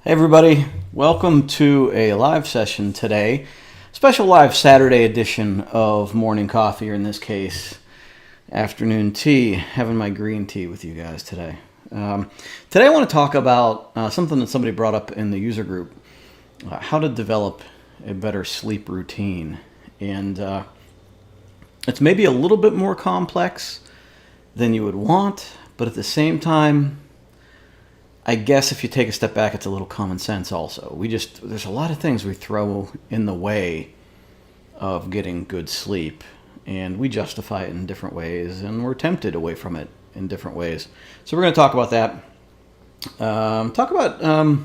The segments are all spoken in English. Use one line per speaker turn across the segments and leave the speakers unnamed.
Hey everybody, welcome to a live session today. Special live Saturday edition of Morning Coffee, or in this case, afternoon tea. Having my green tea with you guys today. Today I want to talk about something that somebody brought up in the user group. How to develop a better sleep routine. And it's maybe a little bit more complex than you would want, but at the same time, I guess if you take a step back, it's a little common sense also. There's a lot of things we throw in the way of getting good sleep, and we justify it in different ways, and we're tempted away from it in different ways. So we're going to talk about that. Talk about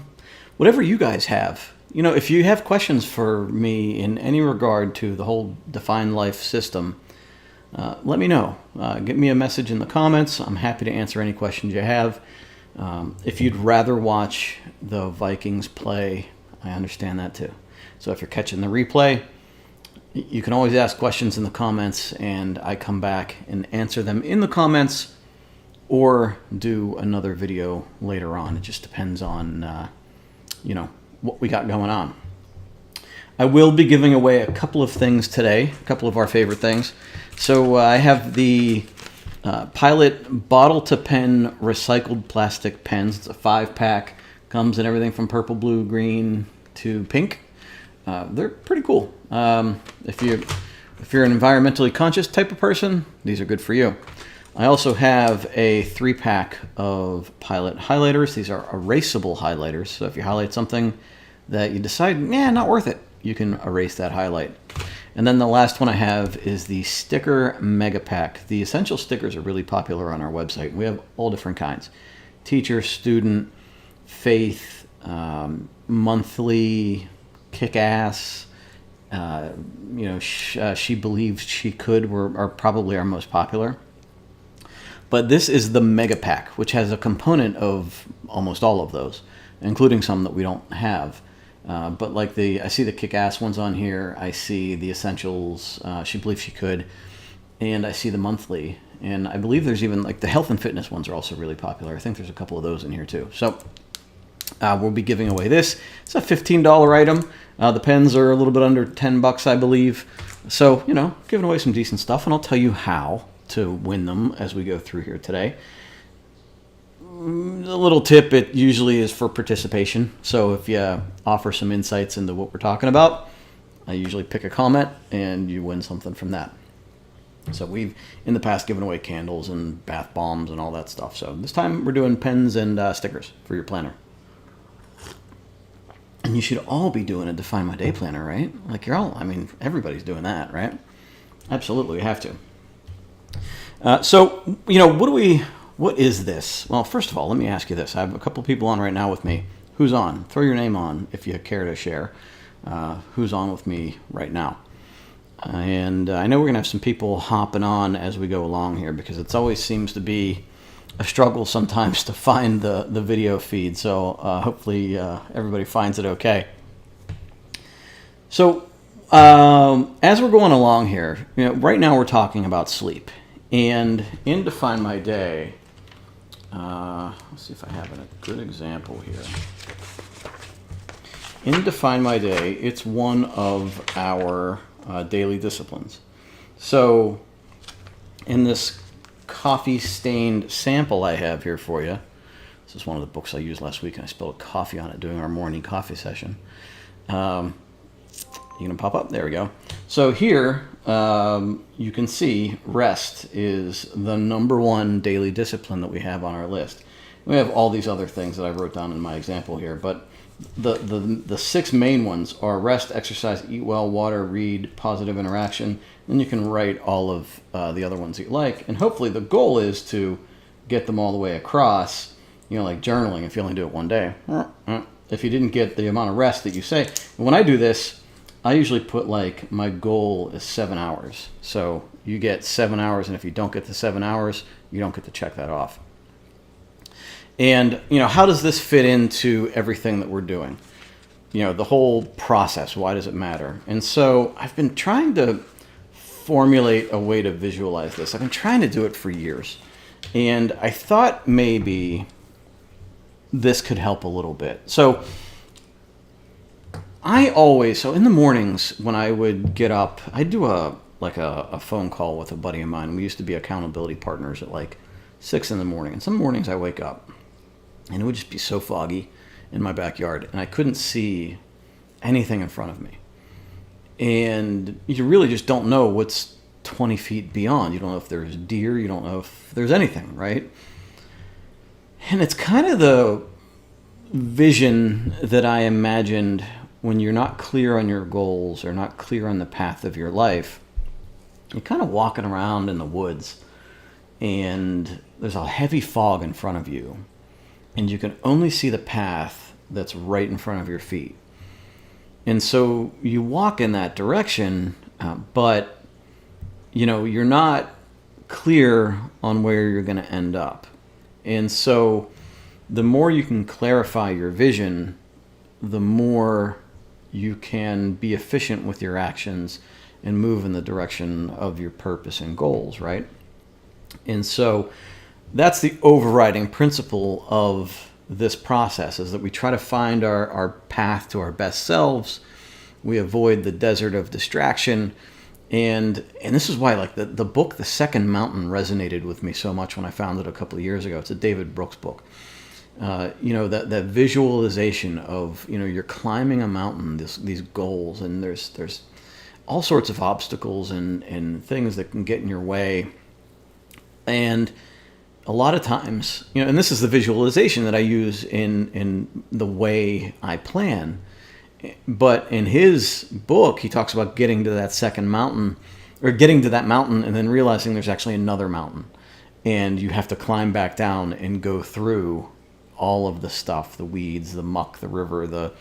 whatever you guys have. You know, if you have questions for me in any regard to the whole Define Life system, let me know. Get me a message in the comments. I'm happy to answer any questions you have. If you'd rather watch the Vikings play, I understand that too. So if you're catching the replay, you can always ask questions in the comments, and I come back and answer them in the comments or do another video later on. It just depends on, what we got going on. I will be giving away a couple of things today, a couple of our favorite things. So I have the Pilot bottle to pen recycled plastic pens. It's a 5-pack. Comes in everything from purple, blue, green to pink. They're pretty cool. If you're an environmentally conscious type of person, these are good for you. I also have a 3-pack of Pilot highlighters. These are erasable highlighters. So if you highlight something that you decide, not worth it, you can erase that highlight. And then the last one I have is the sticker mega pack. The essential stickers are really popular on our website. We have all different kinds: teacher, student, faith, monthly, kick-ass, she believes she could are probably our most popular. But this is the mega pack, which has a component of almost all of those, including some that we don't have. But like I see the kick-ass ones on here. I see the essentials, she believes she could, and I see the monthly. And I believe there's even like the health and fitness ones are also really popular. I think there's a couple of those in here too. So we'll be giving away this. It's a $15 item. The pens are a little bit under $10, I believe. So, giving away some decent stuff, and I'll tell you how to win them as we go through here today. A little tip, it usually is for participation. So if you offer some insights into what we're talking about, I usually pick a comment and you win something from that. So we've in the past given away candles and bath bombs and all that stuff. So this time we're doing pens and stickers for your planner. And you should all be doing a Define My Day planner, right? Like everybody's doing that, right? Absolutely, we have to. So what is this? Well, first of all, let me ask you this. I have a couple people on right now with me. Who's on? Throw your name on if you care to share. Who's on with me right now? And I know we're going to have some people hopping on as we go along here, because it always seems to be a struggle sometimes to find the video feed. So hopefully everybody finds it okay. So as we're going along here, right now we're talking about sleep. And in Define My Day, let's see if I have a good example here. In Define My Day, it's one of our daily disciplines. So in this coffee-stained sample I have here for you, this is one of the books I used last week, and I spilled coffee on it during our morning coffee session. You can pop up. There we go. So here you can see rest is the number one daily discipline that we have on our list. We have all these other things that I wrote down in my example here, but the 6 main ones are rest, exercise, eat well, water, read, positive interaction. Then you can write all of the other ones that you like, and hopefully the goal is to get them all the way across. Like journaling, if you only do it one day. If you didn't get the amount of rest that you say. When I do this, I usually put my goal is 7 hours. So you get 7 hours, and if you don't get the 7 hours, you don't get to check that off. And, how does this fit into everything that we're doing? The whole process, why does it matter? And so I've been trying to formulate a way to visualize this. I've been trying to do it for years. And I thought maybe this could help a little bit. So So in the mornings when I would get up, I'd do a phone call with a buddy of mine. We used to be accountability partners at like 6 in the morning. And some mornings I wake up and it would just be so foggy in my backyard and I couldn't see anything in front of me. And you really just don't know what's 20 feet beyond. You don't know if there's deer. You don't know if there's anything, right? And it's kind of the vision that I imagined when you're not clear on your goals or not clear on the path of your life. You're kind of walking around in the woods and there's a heavy fog in front of you and you can only see the path that's right in front of your feet. And so you walk in that direction, but you're not clear on where you're going to end up. And so the more you can clarify your vision, the more you can be efficient with your actions and move in the direction of your purpose and goals, right? And so that's the overriding principle of this process, is that we try to find our path to our best selves. We avoid the desert of distraction. And this is why like the book, The Second Mountain, resonated with me so much when I found it a couple of years ago. It's a David Brooks book. That visualization of, you're climbing a mountain, these goals, and there's all sorts of obstacles and things that can get in your way. And a lot of times, and this is the visualization that I use in the way I plan. But in his book, he talks about getting to that second mountain, or getting to that mountain and then realizing there's actually another mountain. And you have to climb back down and go through all of the stuff, the weeds, the muck, the river, the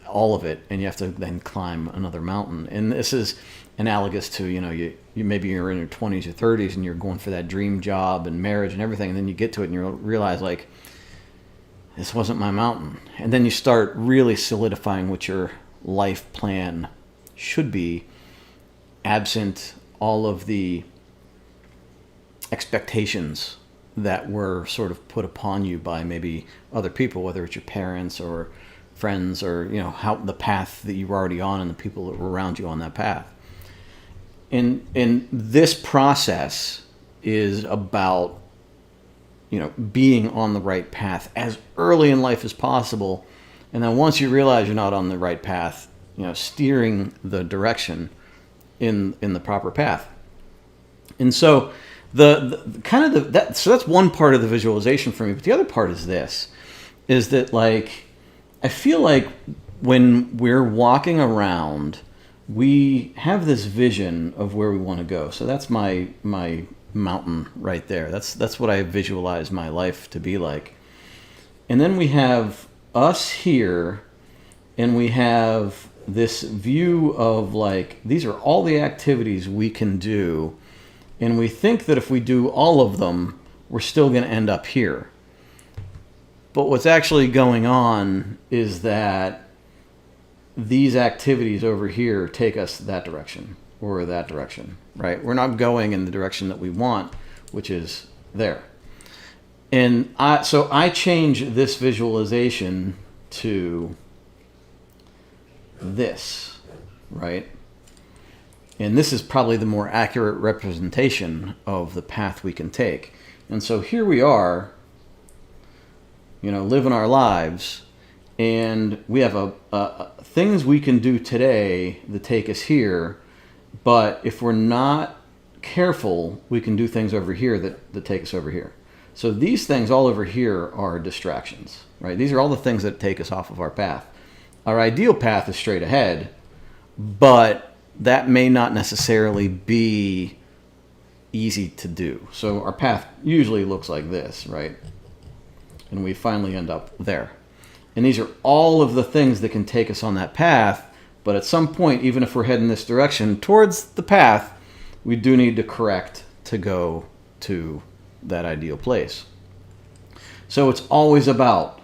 all of it. And you have to then climb another mountain. And this is analogous to, you maybe you're in your 20s or 30s and you're going for that dream job and marriage and everything. And then you get to it and you realize like, this wasn't my mountain. And then you start really solidifying what your life plan should be, absent all of the expectations that were sort of put upon you by maybe other people, whether it's your parents or friends or, how the path that you were already on and the people that were around you on that path. And this process is about being on the right path as early in life as possible. And then once you realize you're not on the right path, steering the direction in the proper path. And so so that's one part of the visualization for me. But the other part is that like, I feel like when we're walking around, we have this vision of where we want to go. So that's my mountain right there. That's what I visualize my life to be like. And then we have us here, and we have this view of like, these are all the activities we can do, and we think that if we do all of them, we're still going to end up here. But what's actually going on is that these activities over here take us that direction or that direction, right? We're not going in the direction that we want, which is there. And so I change this visualization to this, right? And this is probably the more accurate representation of the path we can take. And so here we are, living our lives, and we have things we can do today that take us here. But if we're not careful, we can do things over here that take us over here. So these things all over here are distractions, right? These are all the things that take us off of our path. Our ideal path is straight ahead, but that may not necessarily be easy to do. So our path usually looks like this, right? And we finally end up there. And these are all of the things that can take us on that path. But at some point, even if we're heading this direction towards the path, we do need to correct to go to that ideal place. So it's always about,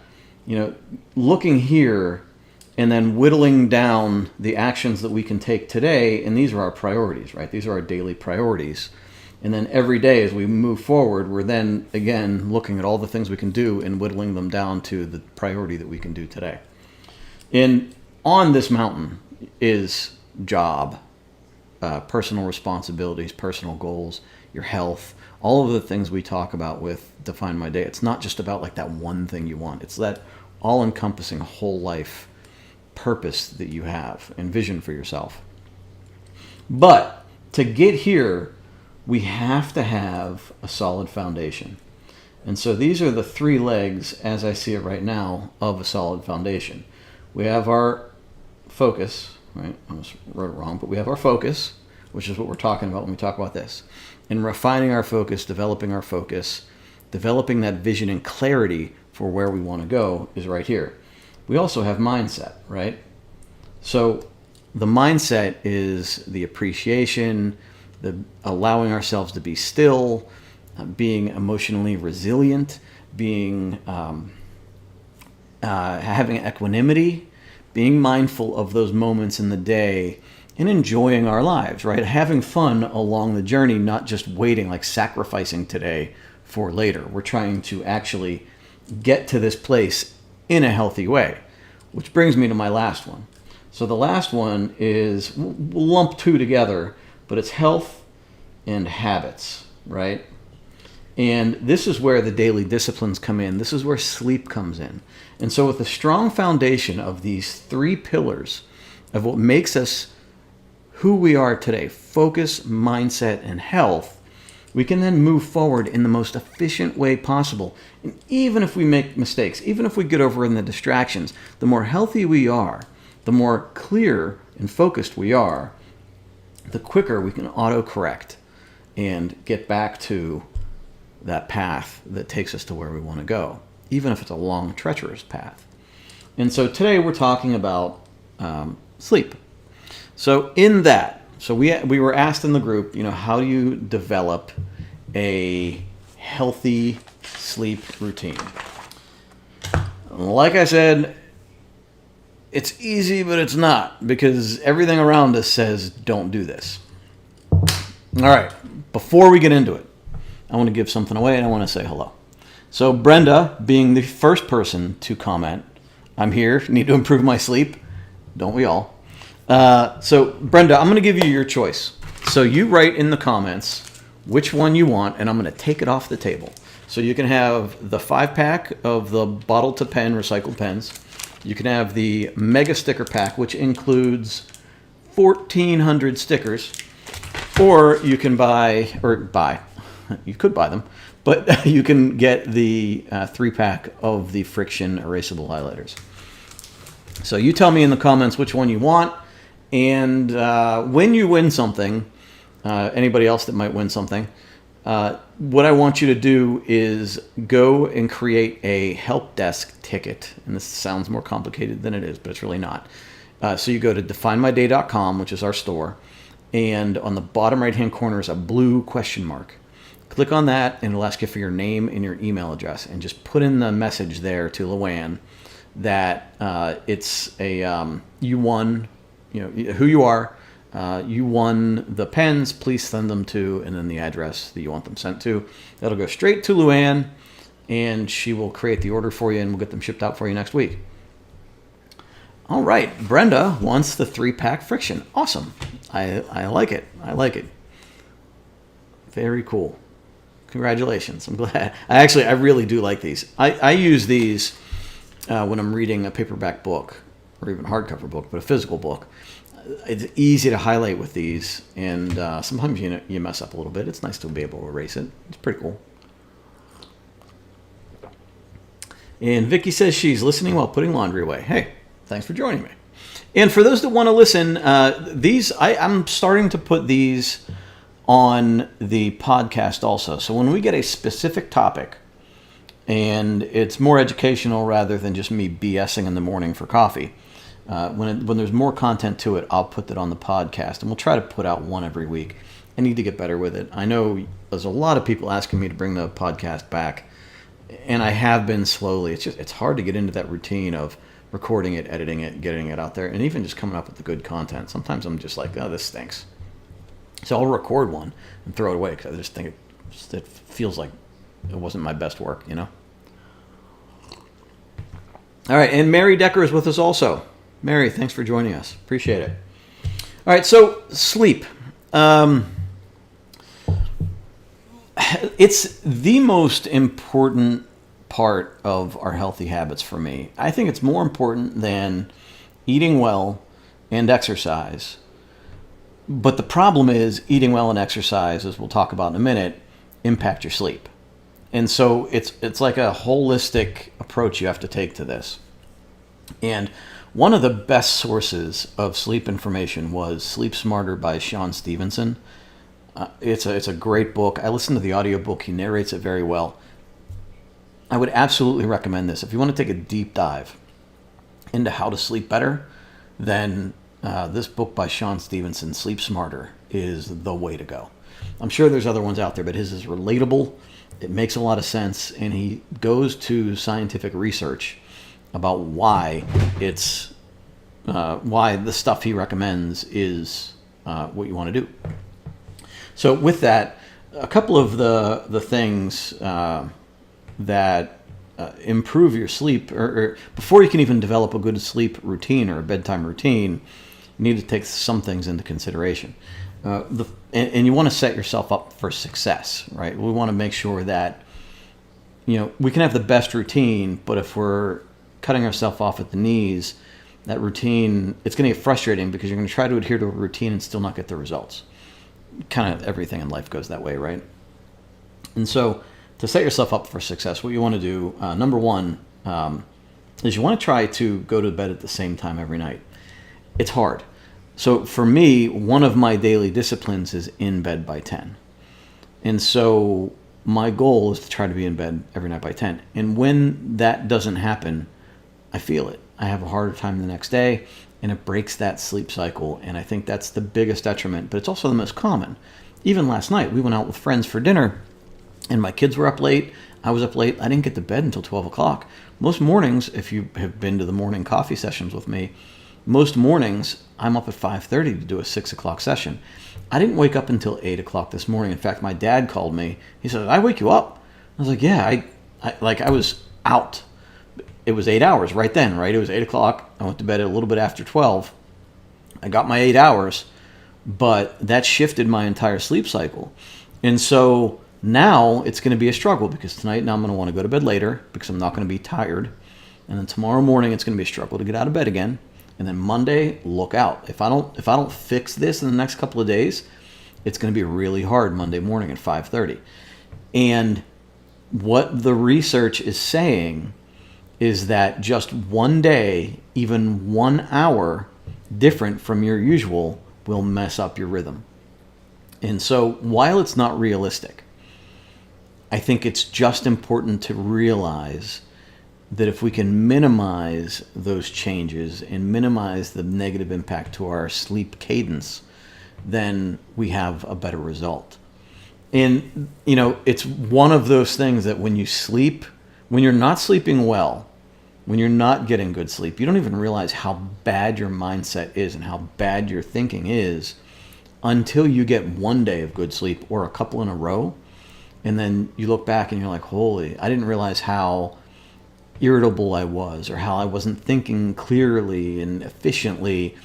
looking here and then whittling down the actions that we can take today. And these are our priorities, right? These are our daily priorities. And then every day as we move forward, we're then, again, looking at all the things we can do and whittling them down to the priority that we can do today. And on this mountain is job, personal responsibilities, personal goals, your health, all of the things we talk about with Define My Day. It's not just about like that one thing you want. It's that all-encompassing whole life purpose that you have and vision for yourself. But to get here, we have to have a solid foundation. And so these are the three legs, as I see it right now, of a solid foundation. We have our focus, right? I almost wrote it wrong, but we have our focus, which is what we're talking about when we talk about this. And refining our focus, developing our focus, developing that vision and clarity for where we want to go is right here. We also have mindset, right? So the mindset is the appreciation, the allowing ourselves to be still, being emotionally resilient, being having equanimity, being mindful of those moments in the day, and enjoying our lives, right? Having fun along the journey, not just waiting, like sacrificing today for later. We're trying to actually get to this place in a healthy way, which brings me to my last one. So the last one is, we'll lump two together, but it's health and habits, right? And this is where the daily disciplines come in. This is where sleep comes in. And so with a strong foundation of these three pillars of what makes us who we are today, focus, mindset, and health, we can then move forward in the most efficient way possible. And even if we make mistakes, even if we get over in the distractions, the more healthy we are, the more clear and focused we are, the quicker we can auto-correct and get back to that path that takes us to where we want to go, even if it's a long, treacherous path. And so today we're talking about sleep. So in that, we were asked in the group, how do you develop a healthy sleep routine? Like I said, it's easy, but it's not, because everything around us says don't do this. All right, before we get into it, I want to give something away and I want to say hello. So Brenda, being the first person to comment, I'm here, need to improve my sleep. Don't we all? So Brenda, I'm going to give you your choice. So you write in the comments which one you want, and I'm going to take it off the table. So you can have the 5-pack of the bottle to pen recycled pens. You can have the mega sticker pack, which includes 1,400 stickers, or you can you could buy them, but you can get the 3-pack of the Friction erasable highlighters. So you tell me in the comments which one you want, and when you win something, anybody else that might win something, what I want you to do is go and create a help desk ticket. And this sounds more complicated than it is, but it's really not. So you go to definemyday.com, which is our store, and on the bottom right-hand corner is a blue question mark. Click on that, and it'll ask you for your name and your email address, and just put in the message there to Luann that it's a you won, who you are. You won the pens, please send them to, and then the address that you want them sent to. That'll go straight to Luann, and she will create the order for you, and we'll get them shipped out for you next week. All right, Brenda wants the 3-pack Friction. Awesome. I like it. I like it. Very cool. Congratulations. I'm glad. I really do like these. I use these when I'm reading a paperback book, or even a hardcover book, but a physical book. It's easy to highlight with these, and sometimes you mess up a little bit. It's nice to be able to erase it. It's pretty cool. And Vicky says she's listening while putting laundry away. Hey, thanks for joining me. And for those that want to listen, I'm starting to put these on the podcast also. So when we get a specific topic, and it's more educational rather than just me BSing in the morning for coffee, when there's more content to it, I'll put that on the podcast, and we'll try to put out one every week. I need to get better with it. I know there's a lot of people asking me to bring the podcast back, and I have been slowly. It's hard to get into that routine of recording it, editing it, getting it out there, and even just coming up with the good content. Sometimes I'm just like, oh, this stinks. So I'll record one and throw it away because I just think it feels like it wasn't my best work, All right, and Mary Decker is with us also. Mary, thanks for joining us. Appreciate it. All right, so sleep. It's the most important part of our healthy habits for me. I think it's more important than eating well and exercise. But the problem is eating well and exercise, as we'll talk about in a minute, impact your sleep. And so it's like a holistic approach you have to take to this. And one of the best sources of sleep information was Sleep Smarter by Sean Stevenson. It's a great book. I listened to the audiobook. He narrates it very well. I would absolutely recommend this. If you want to take a deep dive into how to sleep better, then this book by Sean Stevenson, Sleep Smarter, is the way to go. I'm sure there's other ones out there, but his is relatable. It makes a lot of sense, and he goes to scientific research about why why the stuff he recommends is what you want to do. So with that, a couple of the things that improve your sleep, or before you can even develop a good sleep routine or a bedtime routine, you need to take some things into consideration. And you want to set yourself up for success, right? We want to make sure that, we can have the best routine, but if we're cutting ourselves off at the knees, that routine, it's going to get frustrating because you're going to try to adhere to a routine and still not get the results. Kind of everything in life goes that way, right? And so to set yourself up for success, what you want to do, number one, is you want to try to go to bed at the same time every night. It's hard. So for me, one of my daily disciplines is in bed by 10. And so my goal is to try to be in bed every night by 10. And when that doesn't happen, I feel it. I have a harder time the next day, and it breaks that sleep cycle. And I think that's the biggest detriment, but it's also the most common. Even last night, we went out with friends for dinner, and my kids were up late. I was up late. I didn't get to bed until 12 o'clock. Most mornings, if you have been to the morning coffee sessions with me, most mornings I'm up at 5:30 to do a 6 o'clock session. I didn't wake up until 8 o'clock this morning. In fact, my dad called me. He said, "Did I wake you up?" I was like, "Yeah, I was out." It was 8 hours right then, right? It was 8 o'clock. I went to bed a little bit after 12. I got my 8 hours, but that shifted my entire sleep cycle. And so now it's going to be a struggle because tonight now I'm going to want to go to bed later because I'm not going to be tired. And then tomorrow morning it's going to be a struggle to get out of bed again. And then Monday, look out. If I don't fix this in the next couple of days, it's going to be really hard Monday morning at 5:30. And what the research is saying is that just one day, even 1 hour different from your usual, will mess up your rhythm. And so while it's not realistic, I think it's just important to realize that if we can minimize those changes and minimize the negative impact to our sleep cadence, then we have a better result. And, it's one of those things that when you sleep, when you're not sleeping well, when you're not getting good sleep, you don't even realize how bad your mindset is and how bad your thinking is until you get one day of good sleep or a couple in a row. And then you look back and you're like, holy, I didn't realize how irritable I was or how I wasn't thinking clearly and efficiently.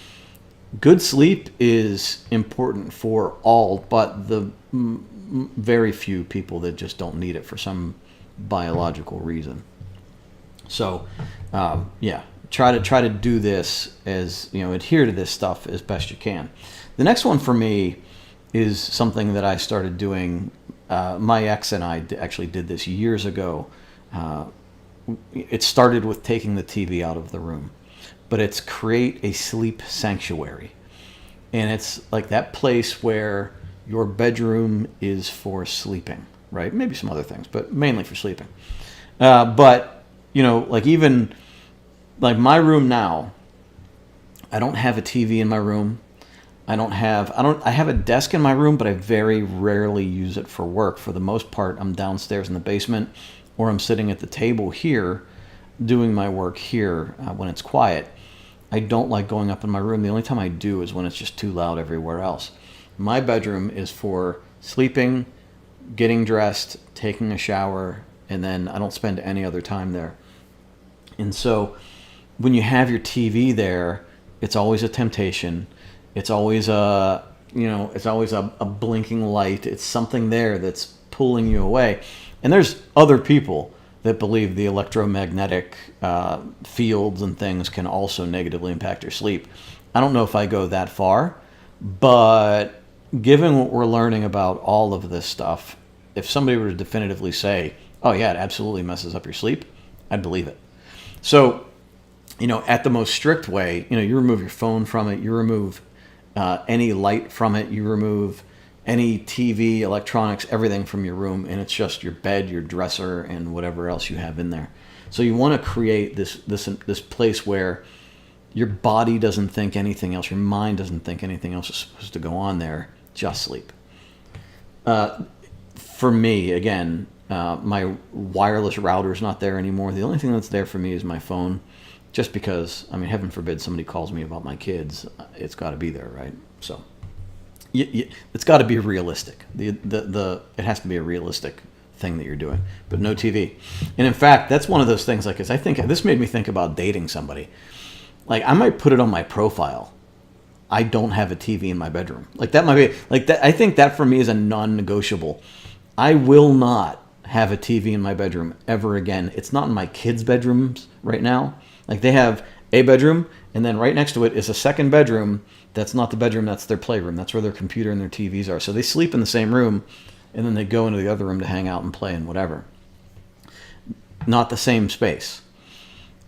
Good sleep is important for all but the very few people that just don't need it for some biological reason. So, try to do this as, adhere to this stuff as best you can. The next one for me is something that I started doing. My ex and I actually did this years ago. It started with taking the TV out of the room, but it's create a sleep sanctuary. And it's like that place where your bedroom is for sleeping, right? Maybe some other things, but mainly for sleeping. But even like my room now, I don't have a TV in my room. I have a desk in my room, but I very rarely use it for work. For the most part, I'm downstairs in the basement, or I'm sitting at the table here doing my work here when it's quiet. I don't like going up in my room. The only time I do is when it's just too loud everywhere else. My bedroom is for sleeping, getting dressed, taking a shower, and then I don't spend any other time there. And so when you have your TV there, it's always a temptation. It's always a blinking light. It's something there that's pulling you away. And there's other people that believe the electromagnetic fields and things can also negatively impact your sleep. I don't know if I go that far, but given what we're learning about all of this stuff, if somebody were to definitively say, oh yeah, it absolutely messes up your sleep, I'd believe it. So, at the most strict way, you remove your phone from it, you remove any light from it, you remove any TV, electronics, everything from your room, and it's just your bed, your dresser, and whatever else you have in there. So you want to create this place where your body doesn't think anything else, your mind doesn't think anything else is supposed to go on there, just sleep. For me, again, my wireless router is not there anymore. The only thing that's there for me is my phone, just because, heaven forbid somebody calls me about my kids, it's got to be there, right? So it's got to be realistic. It has to be a realistic thing that you're doing, but no TV. And in fact, that's one of those things. Like, I think this made me think about dating somebody. Like, I might put it on my profile, I don't have a TV in my bedroom. Like, that might be like that. I think that for me is a non-negotiable. I will not have a TV in my bedroom ever again. It's not in my kids' bedrooms right now. Like, they have a bedroom, and then right next to it is a second bedroom. That's not the bedroom, that's their playroom. That's where their computer and their TVs are. So they sleep in the same room, and then they go into the other room to hang out and play and whatever. Not the same space.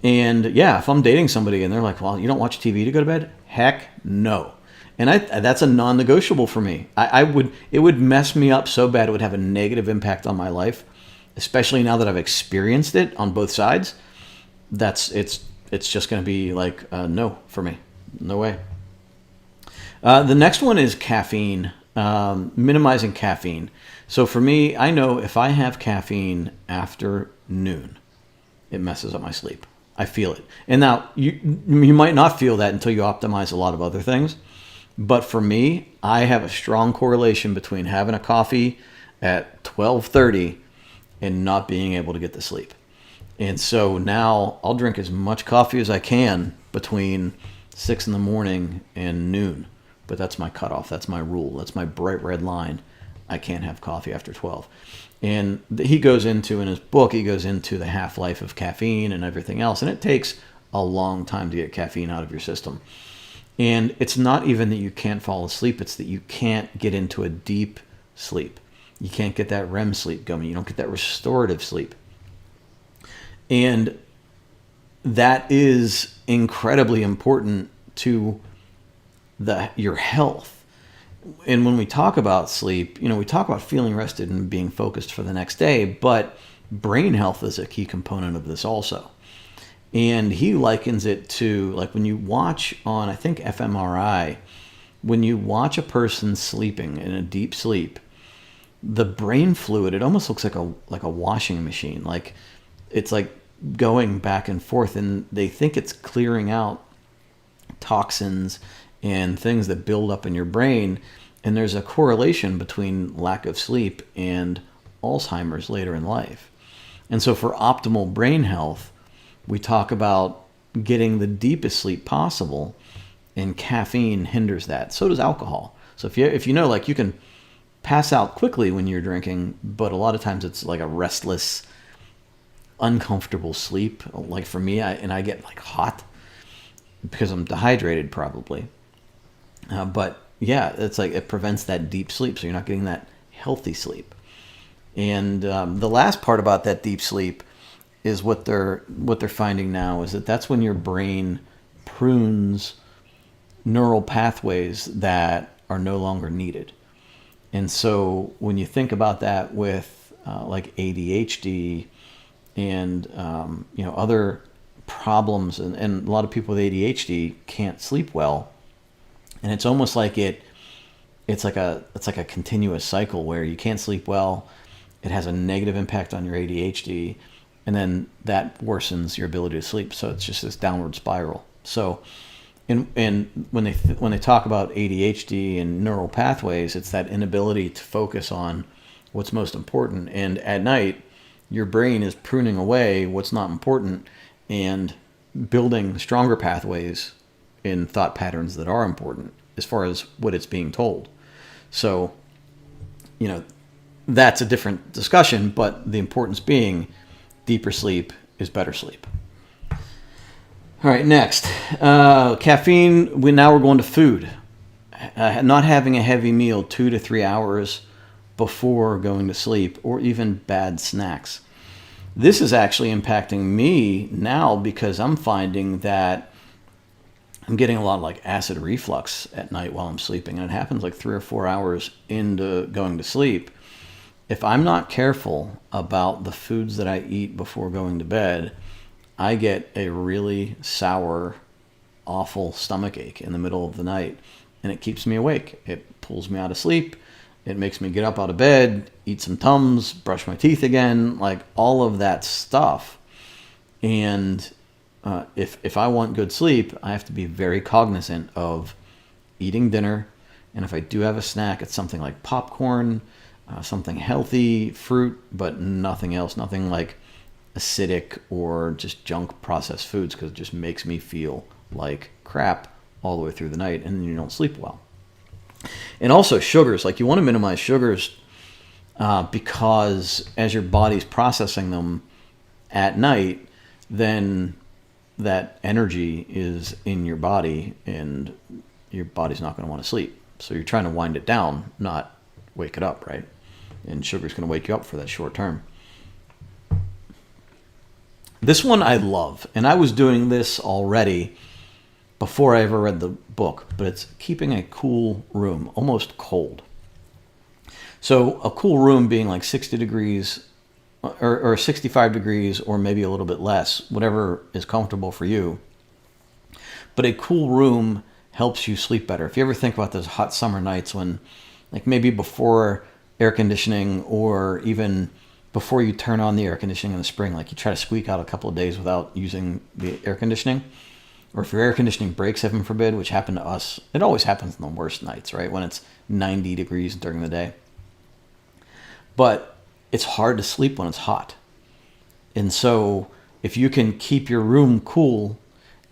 And yeah, if I'm dating somebody and they're like, well, you don't watch TV to go to bed? Heck no. And that's a non-negotiable for me. It would mess me up so bad it would have a negative impact on my life, especially now that I've experienced it on both sides. It's just going to be like no for me. No way. The next one is caffeine, minimizing caffeine. So for me, I know if I have caffeine after noon, it messes up my sleep. I feel it. And now you might not feel that until you optimize a lot of other things. But for me, I have a strong correlation between having a coffee at 12:30 and not being able to get to sleep. And so now I'll drink as much coffee as I can between 6 in the morning and noon. But that's my cutoff. That's my rule. That's my bright red line. I can't have coffee after 12. And he goes into, in his book, he goes into the half-life of caffeine and everything else. And it takes a long time to get caffeine out of your system. And it's not even that you can't fall asleep. It's that you can't get into a deep sleep. You can't get that REM sleep going. You don't get that restorative sleep. And that is incredibly important to your health. And when we talk about sleep, we talk about feeling rested and being focused for the next day, but brain health is a key component of this also. And he likens it to, like, when you watch on, I think, fMRI, when you watch a person sleeping in a deep sleep, the brain fluid, it almost looks like a washing machine. Like, it's like going back and forth, and they think it's clearing out toxins and things that build up in your brain. And there's a correlation between lack of sleep and Alzheimer's later in life. And so for optimal brain health, we talk about getting the deepest sleep possible, and caffeine hinders that. So does alcohol. So if you know, like, you can pass out quickly when you're drinking, but a lot of times it's like a restless, uncomfortable sleep. Like for me, I get like hot because I'm dehydrated probably. But yeah, it's like it prevents that deep sleep, so you're not getting that healthy sleep. And the last part about that deep sleep is what they're finding now is that's when your brain prunes neural pathways that are no longer needed. And so when you think about that with like ADHD and other problems, and a lot of people with ADHD can't sleep well. And it's almost like it's like a continuous cycle where you can't sleep well. It has a negative impact on your ADHD, and then that worsens your ability to sleep. So it's just this downward spiral. So, and when they talk about ADHD and neural pathways, it's that inability to focus on what's most important. And at night, your brain is pruning away what's not important, and building stronger pathways in thought patterns that are important as far as what it's being told. So, that's a different discussion, but the importance being deeper sleep is better sleep. All right, next. Caffeine, now we're going to food. Not having a heavy meal 2 to 3 hours before going to sleep, or even bad snacks. This is actually impacting me now because I'm finding that I'm getting a lot of like acid reflux at night while I'm sleeping, and it happens like 3 or 4 hours into going to sleep. If I'm not careful about the foods that I eat before going to bed, I get a really sour, awful stomach ache in the middle of the night, and it keeps me awake. It pulls me out of sleep. It makes me get up out of bed, eat some Tums, brush my teeth again, like all of that stuff. And if I want good sleep, I have to be very cognizant of eating dinner. And if I do have a snack, it's something like popcorn, something healthy, fruit, but nothing else, nothing like acidic or just junk processed foods, because it just makes me feel like crap all the way through the night, and then you don't sleep well. And also sugars, like you want to minimize sugars because as your body's processing them at night, then that energy is in your body and your body's not going to want to sleep. So you're trying to wind it down, not wake it up, right? And sugar's going to wake you up for that short term. This one I love, and I was doing this already before I ever read the book, but it's keeping a cool room, almost cold. So a cool room being like 60 degrees or 65 degrees or maybe a little bit less, whatever is comfortable for you. But a cool room helps you sleep better. If you ever think about those hot summer nights when, like maybe before air conditioning or even before you turn on the air conditioning in the spring, like you try to squeak out a couple of days without using the air conditioning, or if your air conditioning breaks, heaven forbid, which happened to us, it always happens on the worst nights, right? When it's 90 degrees during the day. But it's hard to sleep when it's hot. And so if you can keep your room cool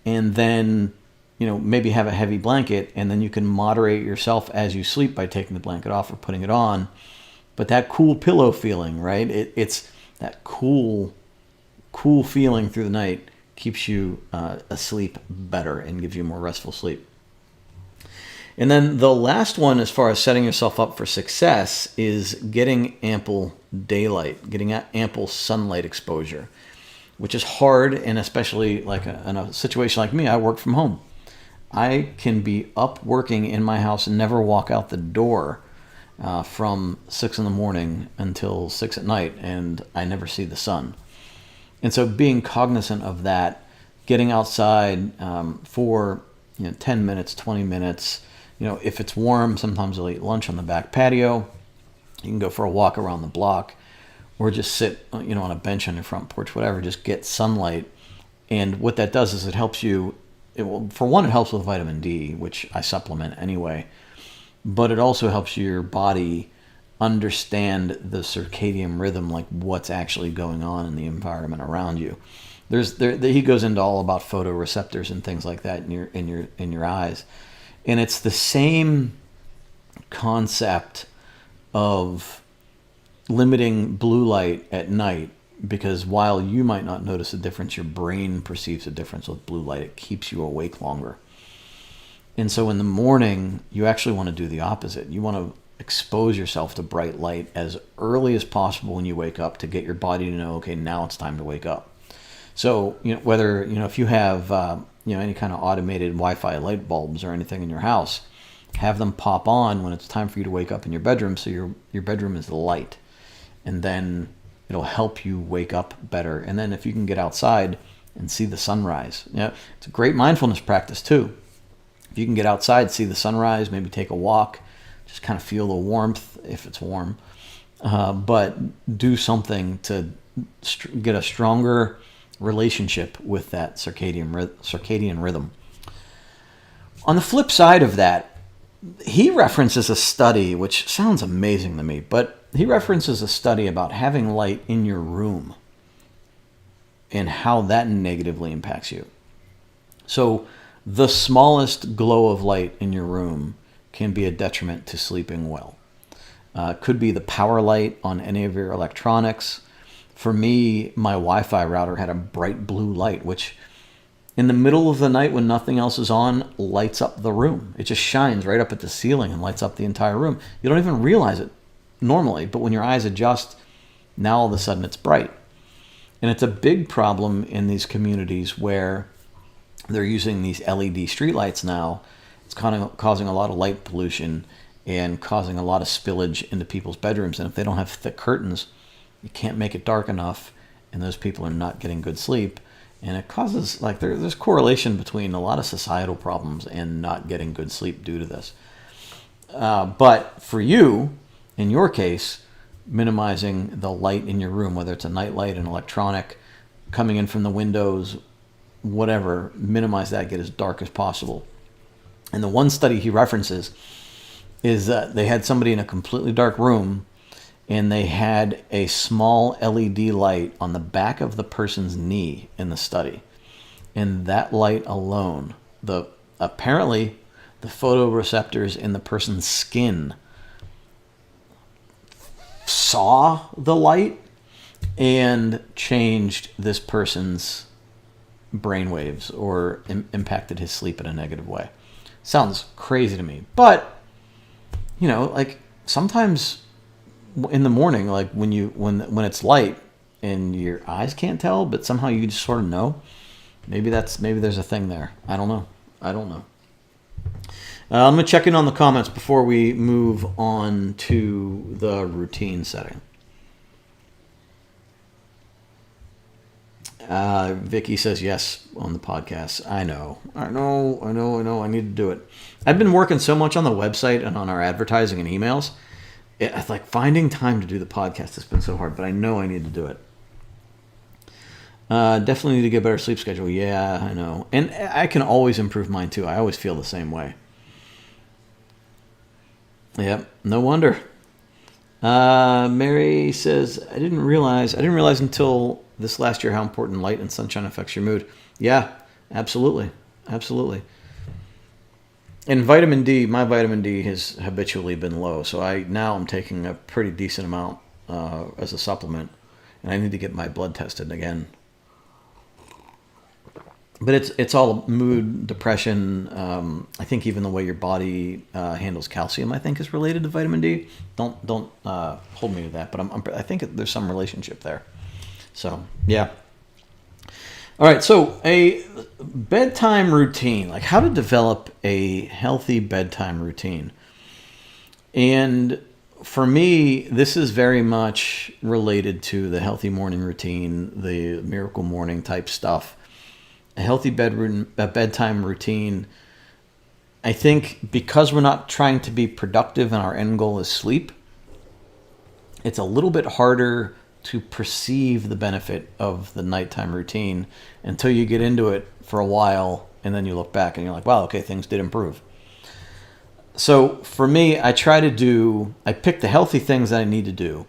and then, maybe have a heavy blanket, and then you can moderate yourself as you sleep by taking the blanket off or putting it on. But that cool pillow feeling, right? It's that cool feeling through the night keeps you asleep better and gives you more restful sleep. And then the last one, as far as setting yourself up for success, is getting ample daylight, getting ample sunlight exposure, which is hard. And especially like in a situation like me, I work from home. I can be up working in my house and never walk out the door from 6 in the morning until 6 at night, and I never see the sun. And so being cognizant of that, getting outside for 10 minutes, 20 minutes, if it's warm, sometimes I'll eat lunch on the back patio. You can go for a walk around the block or just sit on a bench on your front porch, whatever, just get sunlight. And what that does is it helps you, for one, it helps with vitamin D, which I supplement anyway, but it also helps your body understand the circadian rhythm, like what's actually going on in the environment around you. He goes into all about photoreceptors and things like that in your eyes, and it's the same concept of limiting blue light at night, because while you might not notice a difference, your brain perceives a difference with blue light. It keeps you awake longer. And so in the morning, you actually want to do the opposite. You want to expose yourself to bright light as early as possible when you wake up to get your body to know, okay, now it's time to wake up. So, whether, if you have, any kind of automated Wi-Fi light bulbs or anything in your house, have them pop on when it's time for you to wake up in your bedroom, so your bedroom is light. And then it'll help you wake up better. And then if you can get outside and see the sunrise, it's a great mindfulness practice too. If you can get outside, see the sunrise, maybe take a walk, just kind of feel the warmth if it's warm, but do something to get a stronger relationship with that circadian rhythm. On the flip side of that, he references a study, which sounds amazing to me, but he references a study about having light in your room and how that negatively impacts you. So the smallest glow of light in your room can be a detriment to sleeping well. Could be the power light on any of your electronics. For me, my Wi-Fi router had a bright blue light, which in the middle of the night when nothing else is on, lights up the room. It just shines right up at the ceiling and lights up the entire room. You don't even realize it normally, but when your eyes adjust, now all of a sudden it's bright. And it's a big problem in these communities where they're using these LED streetlights now. It's kind of causing a lot of light pollution and causing a lot of spillage into people's bedrooms. And if they don't have thick curtains, you can't make it dark enough, and those people are not getting good sleep. And it causes, like, there's correlation between a lot of societal problems and not getting good sleep due to this. But for you, in your case, minimizing the light in your room, whether it's a night light, an electronic, coming in from the windows, whatever, minimize that, get as dark as possible. And the one study he references is that they had somebody in a completely dark room, and they had a small LED light on the back of the person's knee in the study. And that light alone, apparently the photoreceptors in the person's skin saw the light and changed this person's brainwaves or impacted his sleep in a negative way. Sounds crazy to me, but like sometimes in the morning, like when it's light and your eyes can't tell, but somehow you just sort of know. Maybe there's a thing there. I don't know. I'm gonna check in on the comments before we move on to the routine setting. Vicky says yes on the podcast. I know. I need to do it. I've been working so much on the website and on our advertising and emails. It's like finding time to do the podcast has been so hard, but I know I need to do it. Definitely need to get a better sleep schedule. Yeah, I know. And I can always improve mine too. I always feel the same way. Yep, no wonder. Mary says, I didn't realize until this last year how important light and sunshine affects your mood. Yeah, absolutely. And vitamin D, my vitamin D has habitually been low, so I'm taking a pretty decent amount as a supplement, and I need to get my blood tested again. But it's all mood, depression. I think even the way your body handles calcium, I think, is related to vitamin D. Don't hold me to that, but I think there's some relationship there. So yeah. All right. So a bedtime routine, like how to develop a healthy bedtime routine, and for me, this is very much related to the healthy morning routine, the miracle morning type stuff. A healthy bedtime routine, I think because we're not trying to be productive and our end goal is sleep, it's a little bit harder to perceive the benefit of the nighttime routine until you get into it for a while and then you look back and you're like, wow, okay, things did improve. So for me, I pick the healthy things that I need to do,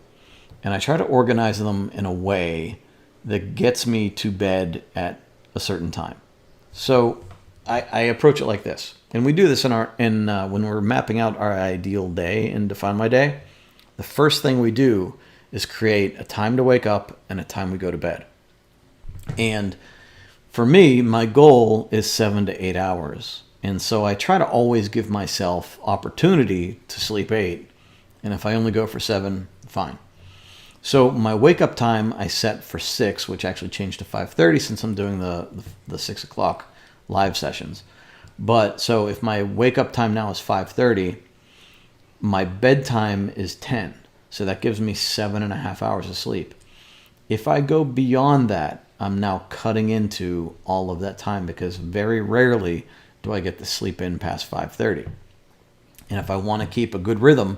and I try to organize them in a way that gets me to bed at a certain time. So I approach it like this, and we do this when we're mapping out our ideal day and define my day. The first thing we do is create a time to wake up and a time we go to bed. And for me, my goal is 7 to 8 hours. And so I try to always give myself opportunity to sleep 8. And if I only go for 7, fine. So my wake up time I set for 6, which actually changed to 5:30 since I'm doing the 6 o'clock live sessions. But so if my wake up time now is 5:30, my bedtime is 10. So that gives me 7.5 hours of sleep. If I go beyond that, I'm now cutting into all of that time because very rarely do I get to sleep in past 5:30. And if I want to keep a good rhythm,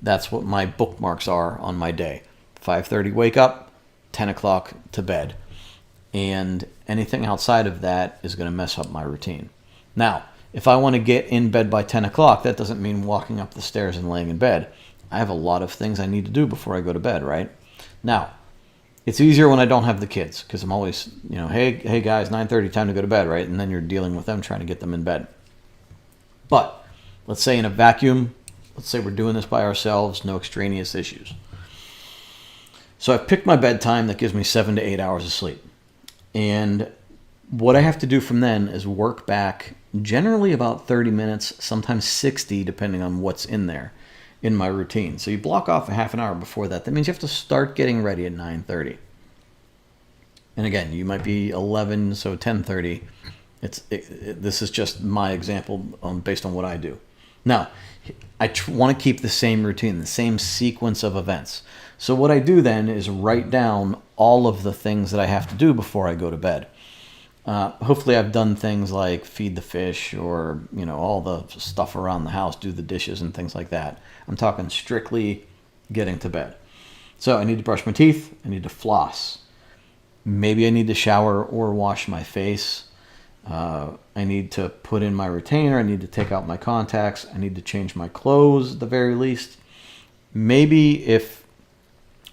that's what my bookmarks are on my day. 5:30 wake up, 10 o'clock to bed. And anything outside of that is going to mess up my routine. Now, if I want to get in bed by 10 o'clock, that doesn't mean walking up the stairs and laying in bed. I have a lot of things I need to do before I go to bed, right? Now, It's easier when I don't have the kids because I'm always, hey guys, 9:30, time to go to bed, right? And then you're dealing with them trying to get them in bed. But let's say in a vacuum, let's say we're doing this by ourselves, no extraneous issues. So I've picked my bedtime that gives me 7 to 8 hours of sleep. And what I have to do from then is work back generally about 30 minutes, sometimes 60, depending on what's in there in my routine. So you block off a half an hour before that. That means you have to start getting ready at 9:30. And again, you might be 11, so 10:30. This is just my example based on what I do. Now, I want to keep the same routine, the same sequence of events. So what I do then is write down all of the things that I have to do before I go to bed. Hopefully I've done things like feed the fish or, all the stuff around the house, do the dishes and things like that. I'm talking strictly getting to bed. So I need to brush my teeth. I need to floss. Maybe I need to shower or wash my face. I need to put in my retainer. I need to take out my contacts. I need to change my clothes at the very least. Maybe if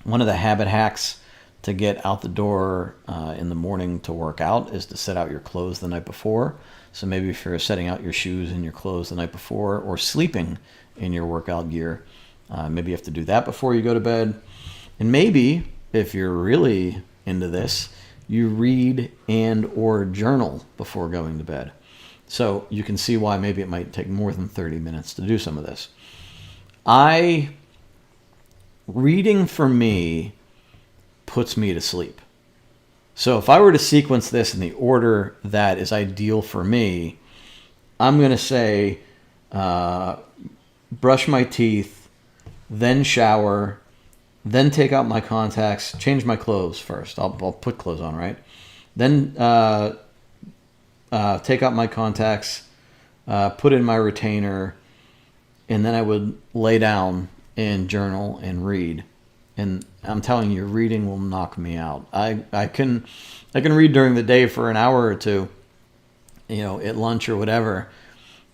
one of the habit hacks to get out the door in the morning to work out is to set out your clothes the night before. So maybe if you're setting out your shoes and your clothes the night before or sleeping in your workout gear, maybe you have to do that before you go to bed. And maybe if you're really into this, you read and or journal before going to bed. So you can see why maybe it might take more than 30 minutes to do some of this. Reading for me puts me to sleep. So if I were to sequence this in the order that is ideal for me, I'm going to say brush my teeth, then shower, then take out my contacts, change my clothes first. I'll put clothes on, right? Then take out my contacts, put in my retainer, and then I would lay down and journal and read. And I'm telling you, reading will knock me out. I can read during the day for an hour or two, at lunch or whatever.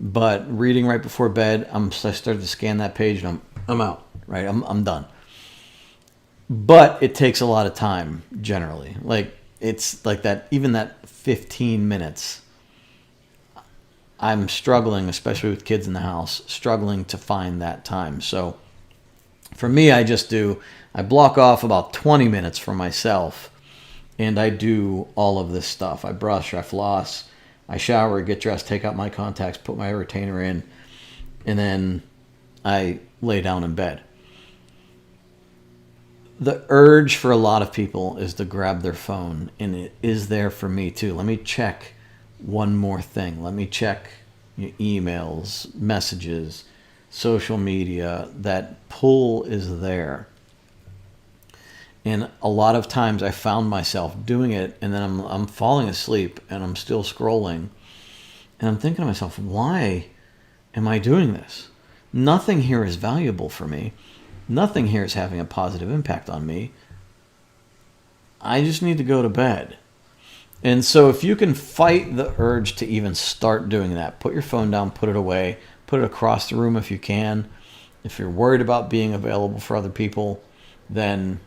But reading right before bed, I start to scan that page and I'm out, right? I'm done. But it takes a lot of time generally. Like it's like that, even that 15 minutes. I'm struggling, especially with kids in the house, struggling to find that time. So for me, I block off about 20 minutes for myself and I do all of this stuff. I brush, I floss, I shower, get dressed, take out my contacts, put my retainer in, and then I lay down in bed. The urge for a lot of people is to grab their phone, and it is there for me too. Let me check one more thing. Let me check your emails, messages, social media. That pull is there. And a lot of times I found myself doing it, and then I'm falling asleep, and I'm still scrolling. And I'm thinking to myself, why am I doing this? Nothing here is valuable for me. Nothing here is having a positive impact on me. I just need to go to bed. And so if you can fight the urge to even start doing that, put your phone down, put it away, put it across the room if you can. If you're worried about being available for other people, then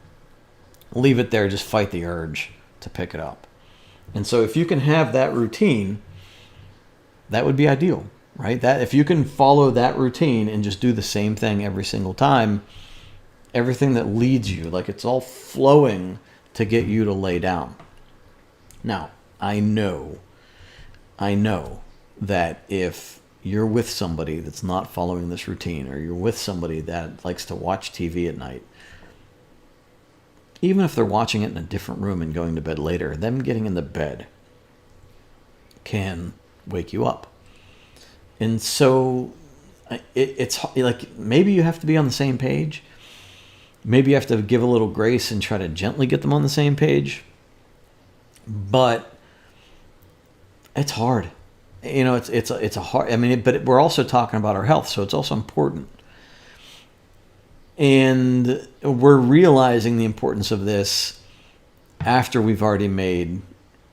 leave it there. Just fight the urge to pick it up. And so if you can have that routine, that would be ideal, right? That if you can follow that routine and just do the same thing every single time, everything that leads you, like it's all flowing to get you to lay down. Now, I know that if you're with somebody that's not following this routine, or you're with somebody that likes to watch TV at night, even if they're watching it in a different room and going to bed later, them getting in the bed can wake you up. And so it's like maybe you have to be on the same page. Maybe you have to give a little grace and try to gently get them on the same page. But it's hard. It's a hard, but we're also talking about our health, so it's also important. And we're realizing the importance of this after we've already made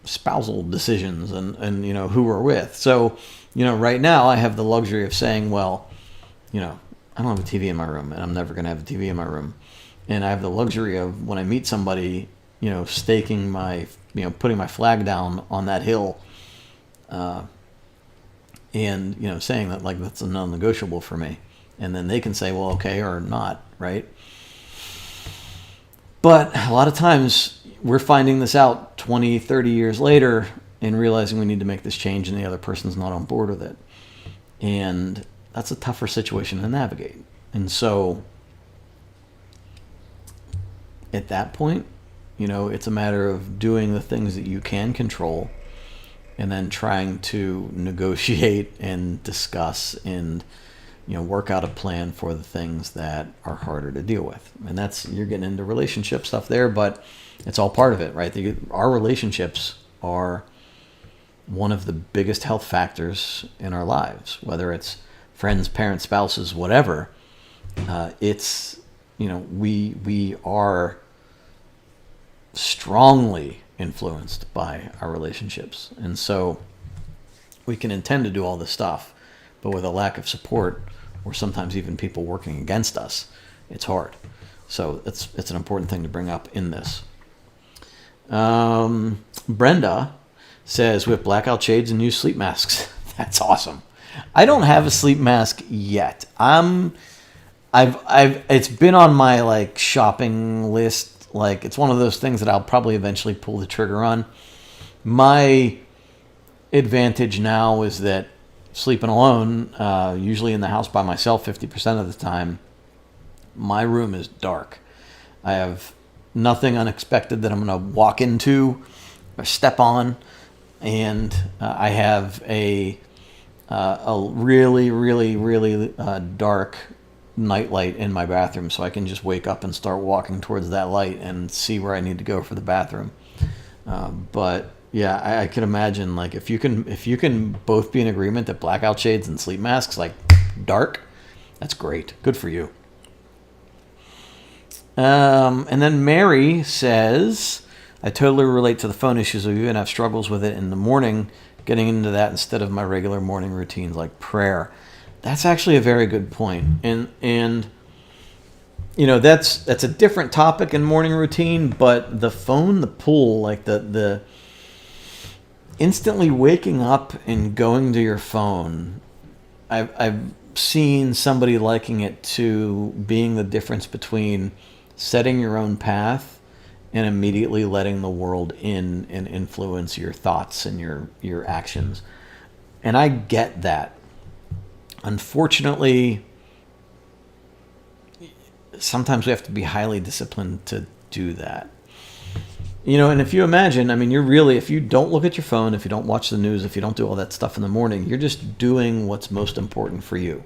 spousal decisions and who we're with. So, right now I have the luxury of saying, well, I don't have a TV in my room, and I'm never going to have a TV in my room. And I have the luxury of when I meet somebody, staking my, putting my flag down on that hill, and saying that like that's a non-negotiable for me, and then they can say, well, okay, or not, right? But a lot of times we're finding this out 20, 30 years later and realizing we need to make this change, and the other person's not on board with it, and that's a tougher situation to navigate. And so at that point, it's a matter of doing the things that you can control and then trying to negotiate and discuss and work out a plan for the things that are harder to deal with. And you're getting into relationship stuff there, but it's all part of it, right? Our relationships are one of the biggest health factors in our lives, whether it's friends, parents, spouses, whatever. We are strongly influenced by our relationships. And so we can intend to do all this stuff, but with a lack of support, or sometimes even people working against us, it's hard. So it's an important thing to bring up in this. Brenda says, we have blackout shades and use sleep masks. That's awesome. I don't have a sleep mask yet. It's been on my like shopping list. Like, it's one of those things that I'll probably eventually pull the trigger on. My advantage now is that sleeping alone, usually in the house by myself 50% of the time, my room is dark. I have nothing unexpected that I'm going to walk into or step on. And I have a really, really, really dark nightlight in my bathroom, so I can just wake up and start walking towards that light and see where I need to go for the bathroom. But yeah, I can imagine, like, if you can both be in agreement that blackout shades and sleep masks, like dark, that's great. Good for you. And then Mary says, I totally relate to the phone issues. I even have struggles with it in the morning, getting into that instead of my regular morning routines like prayer. That's actually a very good point. And that's a different topic in morning routine, but the phone, the pull, like the instantly waking up and going to your phone, I've seen somebody liking it to being the difference between setting your own path and immediately letting the world in and influence your thoughts and your actions. And I get that. Unfortunately, sometimes we have to be highly disciplined to do that. And if you imagine, if you don't look at your phone, if you don't watch the news, if you don't do all that stuff in the morning, you're just doing what's most important for you.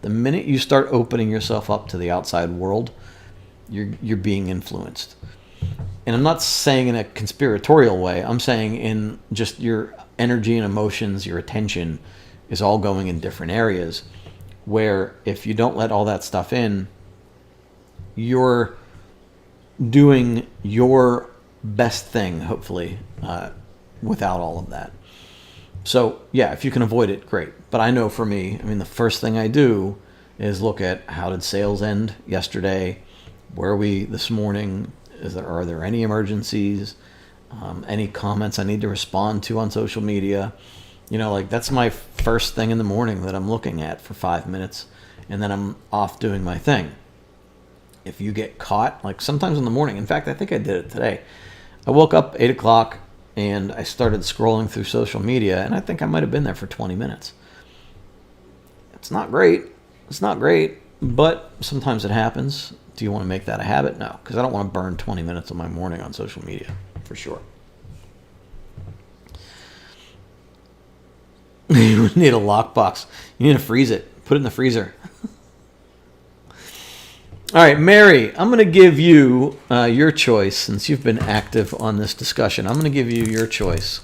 The minute you start opening yourself up to the outside world, you're being influenced. And I'm not saying in a conspiratorial way. I'm saying in just your energy and emotions, your attention is all going in different areas, where if you don't let all that stuff in, you're doing your best thing, hopefully, without all of that. So yeah, if you can avoid it, great. But I know for me, the first thing I do is look at how did sales end yesterday? Where are we this morning? Are there any emergencies? Any comments I need to respond to on social media? That's my first thing in the morning that I'm looking at for 5 minutes, and then I'm off doing my thing. If you get caught, like sometimes in the morning, in fact, I think I did it today. I woke up 8 o'clock and I started scrolling through social media, and I think I might have been there for 20 minutes. It's not great, but sometimes it happens. Do you want to make that a habit? No, because I don't want to burn 20 minutes of my morning on social media, for sure. You need a lockbox. You need to freeze it. Put it in the freezer. All right, Mary, I'm going to give you your choice, since you've been active on this discussion. I'm going to give you your choice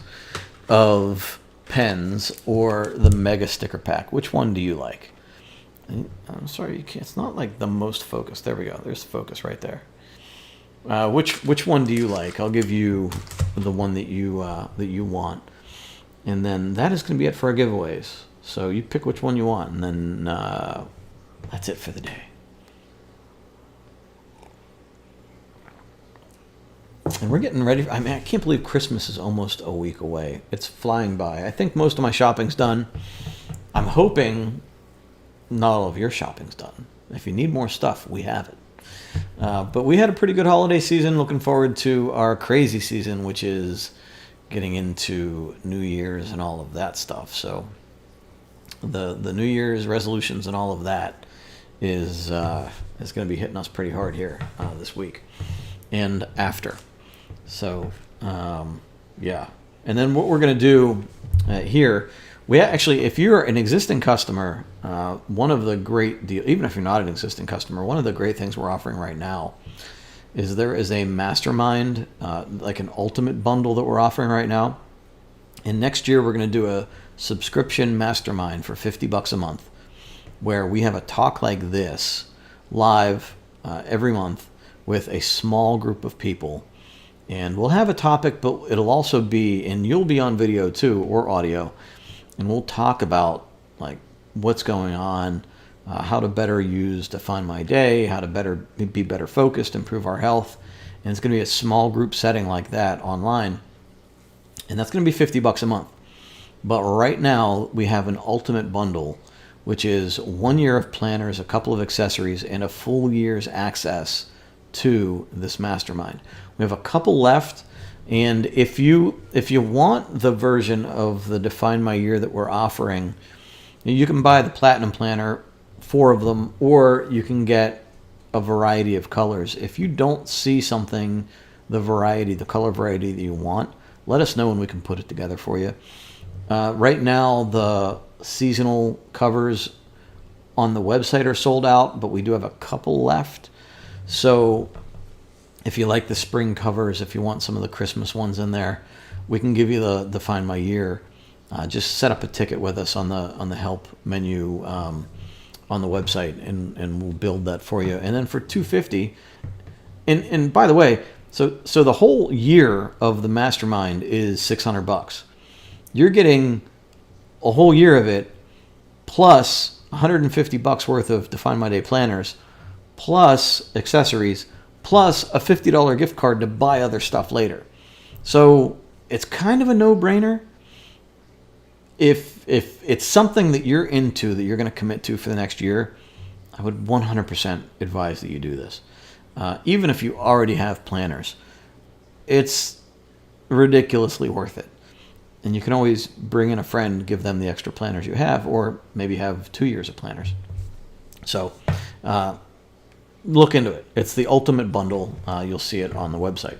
of pens or the Mega Sticker Pack. Which one do you like? I'm sorry, you can't. It's not like the most focused. There we go. There's focus right there. Which one do you like? I'll give you the one that you want. And then that is going to be it for our giveaways. So you pick which one you want, and then that's it for the day. And we're getting ready. I mean, I can't believe Christmas is almost a week away. It's flying by. I think most of my shopping's done. I'm hoping not all of your shopping's done. If you need more stuff, we have it. But we had a pretty good holiday season. Looking forward to our crazy season, which is getting into New Year's and all of that stuff. So the New Year's resolutions and all of that is going to be hitting us pretty hard here this week and after. So, yeah. And then what we're going to do here, we actually, if you're an existing customer, one of the great deals, even if you're not an existing customer, one of the great things we're offering right now is there is a mastermind, like an ultimate bundle that we're offering right now. And next year we're going to do a subscription mastermind for $50 a month, where we have a talk like this live every month with a small group of people. And we'll have a topic, but it'll also be, and you'll be on video too, or audio, and we'll talk about like what's going on, how to better use Define My Day, how to be better focused, improve our health. And it's going to be a small group setting like that online. And that's going to be $50 a month. But right now we have an ultimate bundle, which is 1 year of planners, a couple of accessories, and a full year's access to this mastermind. We have a couple left, and if you want the version of the Define My Year that we're offering, you can buy the Platinum Planner, 4 of them, or you can get a variety of colors. If you don't see something, the color variety that you want, let us know and we can put it together for you. Right now, the seasonal covers on the website are sold out, but we do have a couple left. So if you like the spring covers, if you want some of the Christmas ones in there, we can give you the Find My Year. Just set up a ticket with us on the help menu on the website, and we'll build that for you. And then for $250, and by the way, so the whole year of the mastermind is $600. You're getting a whole year of it, plus $150 worth of Define My Day planners, plus accessories, plus a $50 gift card to buy other stuff later. So it's kind of a no-brainer. If it's something that you're into, that you're going to commit to for the next year, I would 100% advise that you do this. Even if you already have planners, it's ridiculously worth it. And you can always bring in a friend, give them the extra planners you have, or maybe have 2 years of planners. So look into it. It's the ultimate bundle. You'll see it on the website.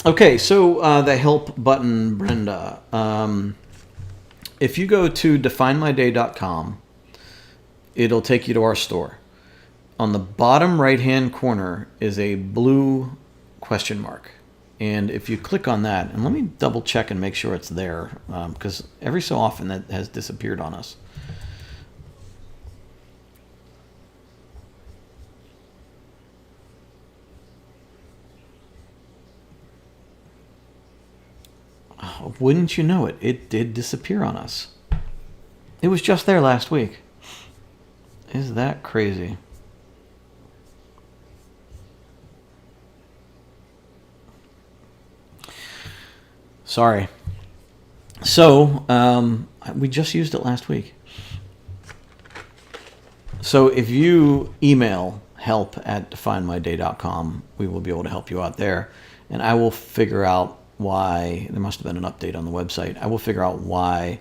Okay, so the help button, Brenda. If you go to definemyday.com, it'll take you to our store. On the bottom right-hand corner is a blue question mark. And if you click on that, and let me double check and make sure it's there, because every so often that has disappeared on us. Oh, wouldn't you know it? It did disappear on us. It was just there last week. Is that crazy? Sorry. So, we just used it last week. So if you email help@definemyday.com, we will be able to help you out there. And I will figure out why. There must have been an update on the website. I will figure out why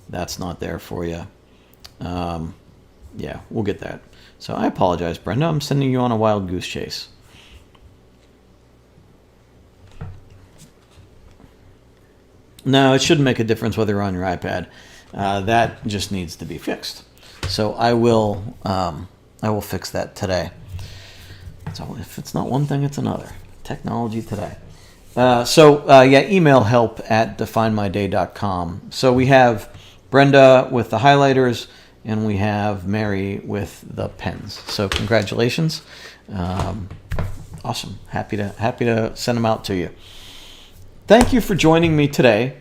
that's not there for you. Yeah, we'll get that. So I apologize, Brenda. I'm sending you on a wild goose chase. No, it shouldn't make a difference whether you're on your iPad. That just needs to be fixed. So I will fix that today. So if it's not one thing, it's another. Technology today. Email help@definemyday.com. So we have Brenda with the highlighters, and we have Mary with the pens. So congratulations. Awesome. Happy to send them out to you. Thank you for joining me today.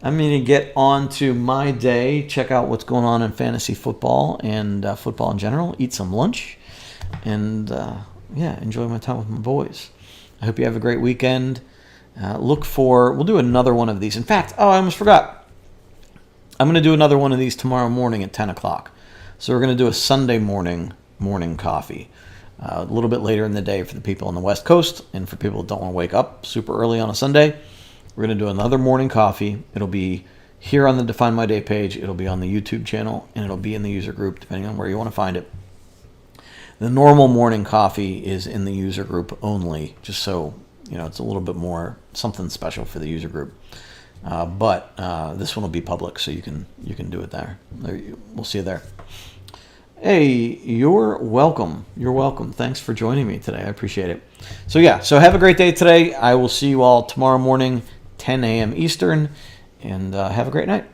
I'm going to get on to my day, check out what's going on in fantasy football and football in general, eat some lunch, and enjoy my time with my boys. I hope you have a great weekend. We'll do another one of these. In fact, I almost forgot. I'm going to do another one of these tomorrow morning at 10 o'clock. So we're going to do a Sunday morning coffee. A little bit later in the day for the people on the West Coast, and for people that don't want to wake up super early on a Sunday. We're going to do another morning coffee. It'll be here on the Define My Day page. It'll be on the YouTube channel, and it'll be in the user group, depending on where you want to find it. The normal morning coffee is in the user group only, just so it's a little bit more something special for the user group. But this one will be public, so you can do it there. We'll see you there. Hey, you're welcome. You're welcome. Thanks for joining me today. I appreciate it. So have a great day today. I will see you all tomorrow morning, 10 a.m. Eastern, and have a great night.